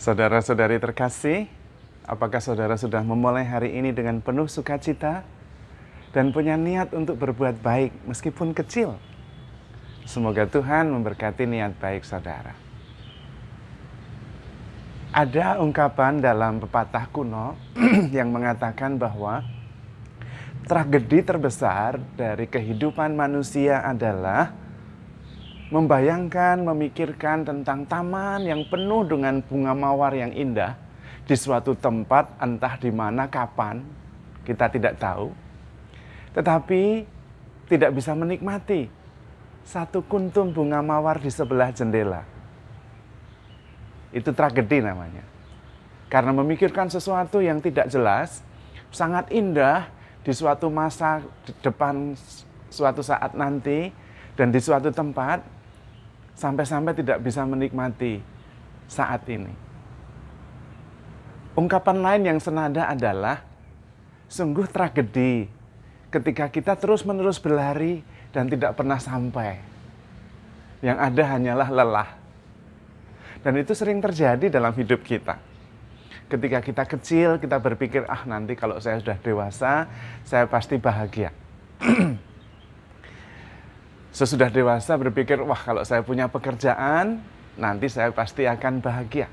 Saudara-saudari terkasih, apakah saudara sudah memulai hari ini dengan penuh sukacita dan punya niat untuk berbuat baik meskipun kecil? Semoga Tuhan memberkati niat baik saudara. Ada ungkapan dalam pepatah kuno yang mengatakan bahwa tragedi terbesar dari kehidupan manusia adalah membayangkan, memikirkan tentang taman yang penuh dengan bunga mawar yang indah di suatu tempat, entah di mana, kapan, kita tidak tahu. Tetapi tidak bisa menikmati satu kuntum bunga mawar di sebelah jendela. Itu tragedi namanya. Karena memikirkan sesuatu yang tidak jelas, sangat indah di suatu masa depan, suatu saat nanti, dan di suatu tempat, sampai-sampai tidak bisa menikmati saat ini. Ungkapan lain yang senada adalah, sungguh tragedi ketika kita terus-menerus berlari dan tidak pernah sampai. Yang ada hanyalah lelah. Dan itu sering terjadi dalam hidup kita. Ketika kita kecil, kita berpikir, nanti kalau saya sudah dewasa, saya pasti bahagia. Sesudah dewasa berpikir, kalau saya punya pekerjaan, nanti saya pasti akan bahagia.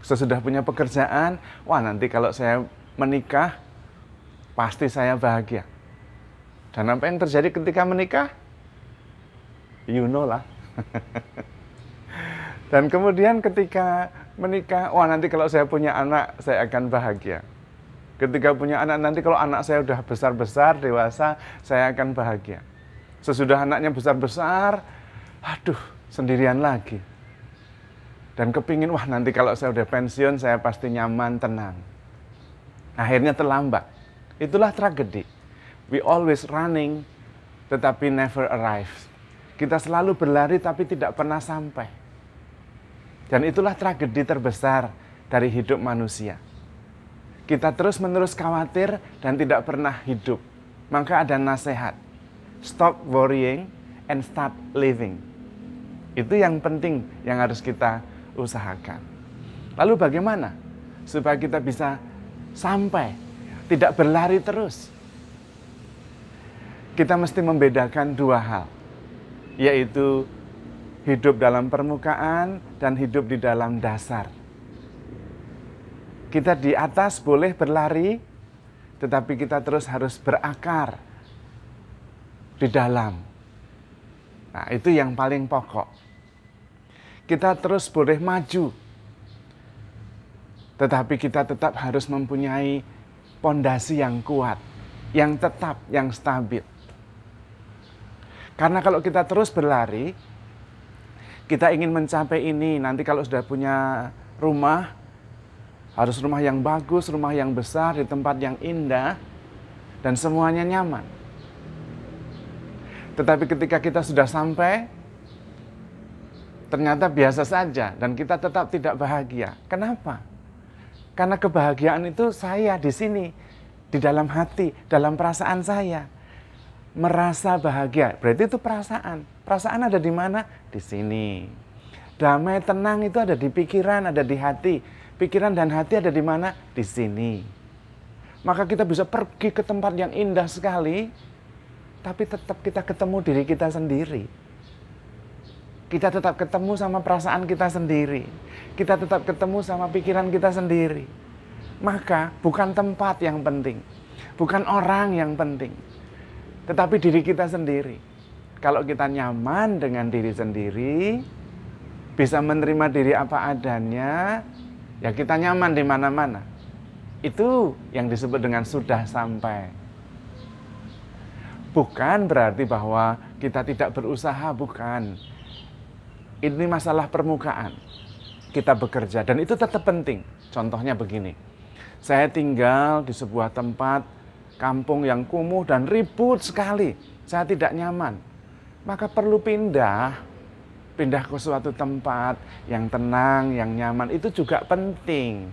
Sesudah punya pekerjaan, nanti kalau saya menikah, pasti saya bahagia. Dan apa yang terjadi ketika menikah? You know lah. Dan kemudian ketika menikah, nanti kalau saya punya anak, saya akan bahagia. Ketika punya anak, nanti kalau anak saya udah besar-besar, dewasa, saya akan bahagia. Sesudah anaknya besar-besar, sendirian lagi. Dan kepingin, nanti kalau saya udah pensiun, saya pasti nyaman, tenang. Akhirnya terlambat. Itulah tragedi. We always running, tetapi never arrive. Kita selalu berlari, tapi tidak pernah sampai. Dan itulah tragedi terbesar dari hidup manusia. Kita terus-menerus khawatir dan tidak pernah hidup. Maka ada nasihat. Stop worrying and start living. Itu yang penting yang harus kita usahakan. Lalu bagaimana supaya kita bisa sampai, tidak berlari terus? Kita mesti membedakan dua hal, yaitu hidup dalam permukaan dan hidup di dalam dasar. Kita di atas boleh berlari, tetapi kita terus harus berakar di dalam. Nah, itu yang paling pokok. Kita terus boleh maju, tetapi kita tetap harus mempunyai pondasi yang kuat, yang tetap, yang stabil. Karena kalau kita terus berlari, kita ingin mencapai ini, nanti kalau sudah punya rumah, harus rumah yang bagus, rumah yang besar, di tempat yang indah, dan semuanya nyaman. Tetapi ketika kita sudah sampai, ternyata biasa saja dan kita tetap tidak bahagia. Kenapa? Karena kebahagiaan itu saya di sini, di dalam hati, dalam perasaan saya. Merasa bahagia, berarti itu perasaan. Perasaan ada di mana? Di sini. Damai, tenang itu ada di pikiran, ada di hati. Pikiran dan hati ada di mana? Di sini. Maka kita bisa pergi ke tempat yang indah sekali, tapi tetap kita ketemu diri kita sendiri. Kita tetap ketemu sama perasaan kita sendiri. Kita tetap ketemu sama pikiran kita sendiri. Maka bukan tempat yang penting, bukan orang yang penting, tetapi diri kita sendiri. Kalau kita nyaman dengan diri sendiri, bisa menerima diri apa adanya, ya kita nyaman di mana-mana. Itu yang disebut dengan sudah sampai. Bukan berarti bahwa kita tidak berusaha, bukan. Ini masalah permukaan. Kita bekerja dan itu tetap penting. Contohnya begini. Saya tinggal di sebuah tempat kampung yang kumuh dan ribut sekali. Saya tidak nyaman. Maka perlu pindah ke suatu tempat yang tenang, yang nyaman. Itu juga penting.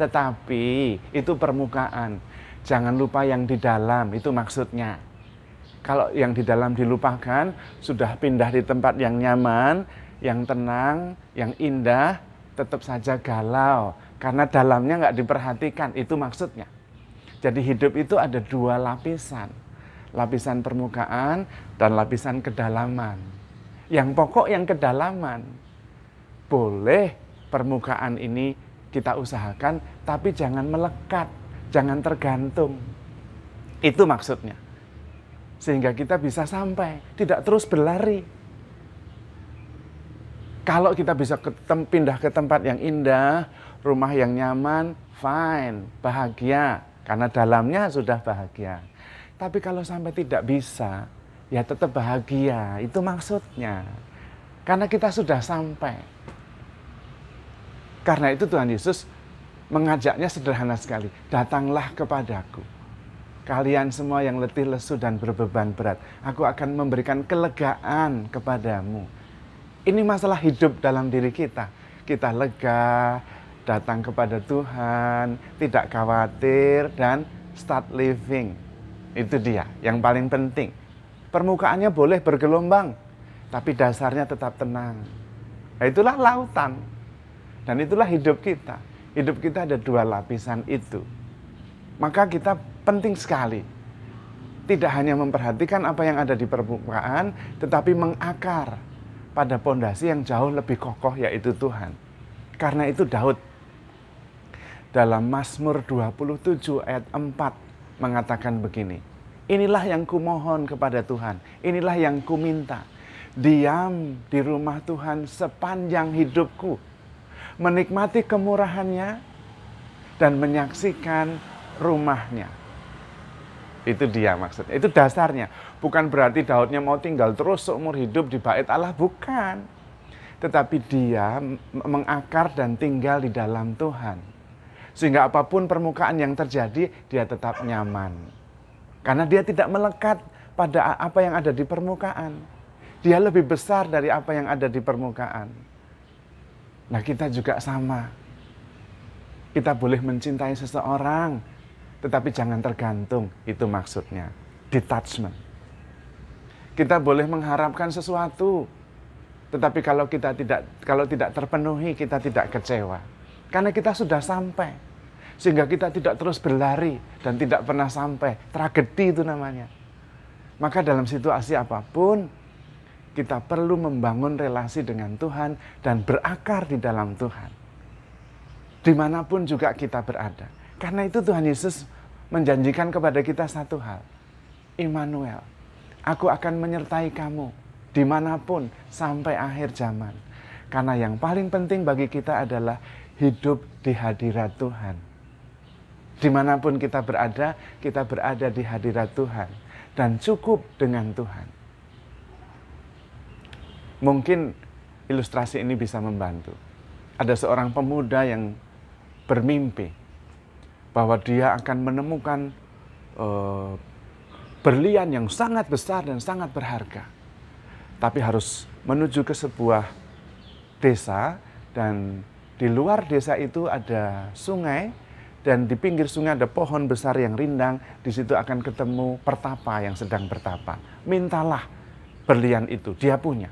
Tetapi itu permukaan. Jangan lupa yang di dalam, itu maksudnya. Kalau yang di dalam dilupakan, sudah pindah di tempat yang nyaman, yang tenang, yang indah, tetap saja galau karena dalamnya nggak diperhatikan. Itu maksudnya. Jadi hidup itu ada dua lapisan. Lapisan permukaan dan lapisan kedalaman. Yang pokok yang kedalaman. Boleh permukaan ini kita usahakan, tapi jangan melekat, jangan tergantung. Itu maksudnya. Sehingga kita bisa sampai, tidak terus berlari. Kalau kita bisa pindah ke tempat yang indah, rumah yang nyaman, fine, bahagia. Karena dalamnya sudah bahagia. Tapi kalau sampai tidak bisa, ya tetap bahagia. Itu maksudnya. Karena kita sudah sampai. Karena itu Tuhan Yesus mengajaknya sederhana sekali. Datanglah kepadaku. Kalian semua yang letih, lesu, dan berbeban berat. Aku akan memberikan kelegaan kepadamu. Ini masalah hidup dalam diri kita. Kita lega, datang kepada Tuhan, tidak khawatir, dan start living. Itu dia, yang paling penting. Permukaannya boleh bergelombang, tapi dasarnya tetap tenang. Nah, itulah lautan. Dan itulah hidup kita. Hidup kita ada dua lapisan itu. Maka kita penting sekali. Tidak hanya memperhatikan apa yang ada di permukaan, tetapi mengakar pada pondasi yang jauh lebih kokoh, yaitu Tuhan. Karena itu Daud dalam Mazmur 27 ayat 4 mengatakan begini, inilah yang kumohon kepada Tuhan, inilah yang kuminta, diam di rumah Tuhan sepanjang hidupku, menikmati kemurahannya dan menyaksikan rumahnya. Itu dia maksudnya, itu dasarnya. Bukan berarti Daudnya mau tinggal terus seumur hidup di bait Allah, bukan. Tetapi dia mengakar dan tinggal di dalam Tuhan. Sehingga apapun permukaan yang terjadi, dia tetap nyaman. Karena dia tidak melekat pada apa yang ada di permukaan. Dia lebih besar dari apa yang ada di permukaan. Nah, kita juga sama. Kita boleh mencintai seseorang, tetapi jangan tergantung. Itu maksudnya, detachment. Kita boleh mengharapkan sesuatu, tetapi kalau tidak terpenuhi, kita tidak kecewa. Karena kita sudah sampai. Sehingga kita tidak terus berlari dan tidak pernah sampai. Tragedi itu namanya. Maka dalam situasi apapun, kita perlu membangun relasi dengan Tuhan dan berakar di dalam Tuhan. Dimanapun juga kita berada. Karena itu Tuhan Yesus menjanjikan kepada kita satu hal. Immanuel, aku akan menyertai kamu dimanapun sampai akhir zaman. Karena yang paling penting bagi kita adalah hidup di hadirat Tuhan. Dimanapun kita berada di hadirat Tuhan. Dan cukup dengan Tuhan. Mungkin ilustrasi ini bisa membantu. Ada seorang pemuda yang bermimpi bahwa dia akan menemukan berlian yang sangat besar dan sangat berharga. Tapi harus menuju ke sebuah desa, dan di luar desa itu ada sungai, dan di pinggir sungai ada pohon besar yang rindang. Di situ akan ketemu pertapa yang sedang bertapa. Mintalah berlian itu, dia punya.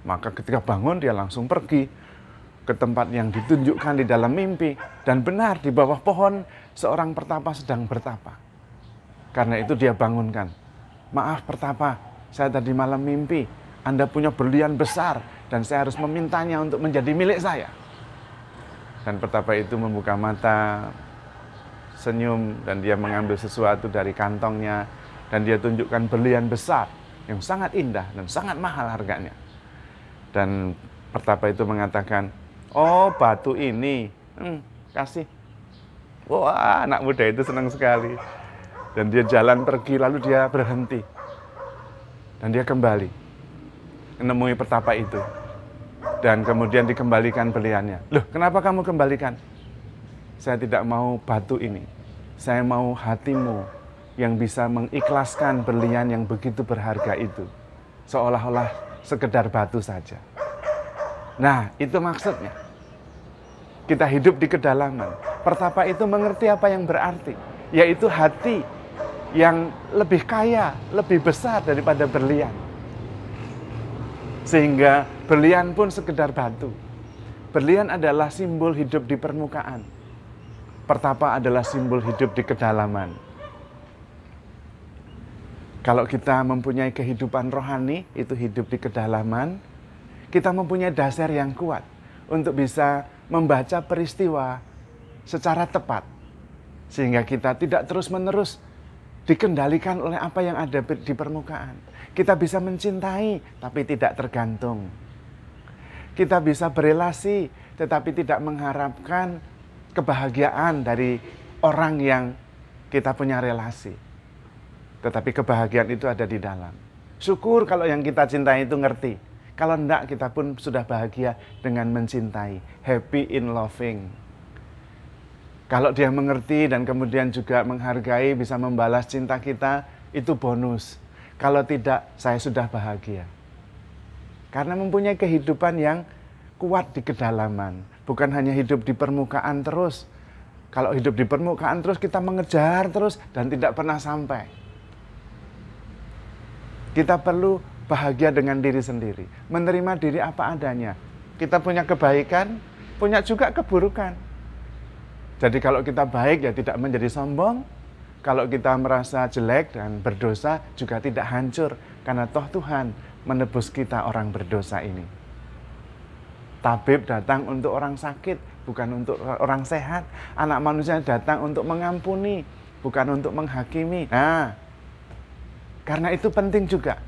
Maka ketika bangun dia langsung pergi ke tempat yang ditunjukkan di dalam mimpi. Dan benar di bawah pohon seorang pertapa sedang bertapa. Karena itu dia bangunkan. Maaf pertapa, saya tadi malam mimpi Anda punya berlian besar dan saya harus memintanya untuk menjadi milik saya. Dan pertapa itu membuka mata, senyum, dan dia mengambil sesuatu dari kantongnya. Dan dia tunjukkan berlian besar yang sangat indah dan sangat mahal harganya. Dan pertapa itu mengatakan, oh batu ini, kasih. Wah, anak muda itu senang sekali. Dan dia jalan pergi, lalu dia berhenti. Dan dia kembali menemui pertapa itu. Dan kemudian dikembalikan berliannya. Loh, kenapa kamu kembalikan? Saya tidak mau batu ini. Saya mau hatimu yang bisa mengikhlaskan berlian yang begitu berharga itu. Seolah-olah sekedar batu saja. Nah, itu maksudnya. Kita hidup di kedalaman. Pertapa itu mengerti apa yang berarti. Yaitu hati yang lebih kaya, lebih besar daripada berlian. Sehingga berlian pun sekedar batu. Berlian adalah simbol hidup di permukaan. Pertapa adalah simbol hidup di kedalaman. Kalau kita mempunyai kehidupan rohani, itu hidup di kedalaman, kita mempunyai dasar yang kuat untuk bisa membaca peristiwa secara tepat. Sehingga kita tidak terus-menerus dikendalikan oleh apa yang ada di permukaan. Kita bisa mencintai, tapi tidak tergantung. Kita bisa berelasi, tetapi tidak mengharapkan kebahagiaan dari orang yang kita punya relasi. Tetapi kebahagiaan itu ada di dalam. Syukur kalau yang kita cintai itu ngerti. Kalau enggak, kita pun sudah bahagia dengan mencintai. Happy in loving. Kalau dia mengerti dan kemudian juga menghargai, bisa membalas cinta kita, itu bonus. Kalau tidak, saya sudah bahagia. Karena mempunyai kehidupan yang kuat di kedalaman. Bukan hanya hidup di permukaan terus. Kalau hidup di permukaan terus, kita mengejar terus dan tidak pernah sampai. Kita perlu bahagia dengan diri sendiri. Menerima diri apa adanya. Kita punya kebaikan, punya juga keburukan. Jadi kalau kita baik ya tidak menjadi sombong. Kalau kita merasa jelek dan berdosa juga tidak hancur. Karena toh Tuhan menebus kita orang berdosa ini. Tabib datang untuk orang sakit, bukan untuk orang sehat. Anak manusia datang untuk mengampuni, bukan untuk menghakimi. Nah, karena itu penting juga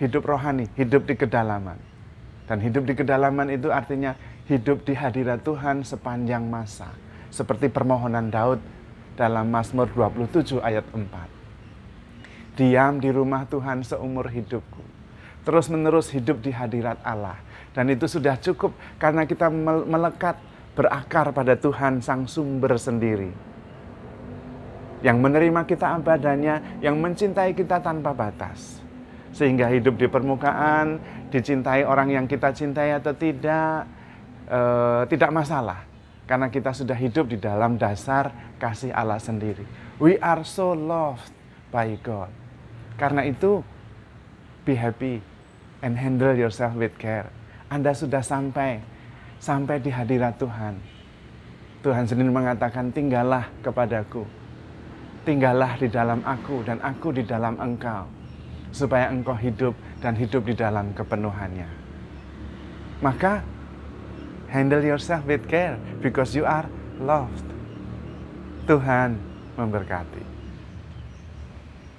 hidup rohani, hidup di kedalaman. Dan hidup di kedalaman itu artinya hidup di hadirat Tuhan sepanjang masa. Seperti permohonan Daud dalam Mazmur 27 ayat 4. Diam di rumah Tuhan seumur hidupku. Terus menerus hidup di hadirat Allah. Dan itu sudah cukup karena kita melekat berakar pada Tuhan sang sumber sendiri. Yang menerima kita apa adanya, yang mencintai kita tanpa batas. Sehingga hidup di permukaan, dicintai orang yang kita cintai atau tidak masalah. Karena kita sudah hidup di dalam dasar kasih Allah sendiri. We are so loved by God. Karena itu, be happy and handle yourself with care. Anda sudah sampai di hadirat Tuhan. Tuhan sendiri mengatakan, tinggallah kepadaku. Tinggallah di dalam aku dan aku di dalam engkau. Supaya engkau hidup dan hidup di dalam kepenuhannya. Maka, handle yourself with care because you are loved. Tuhan memberkati.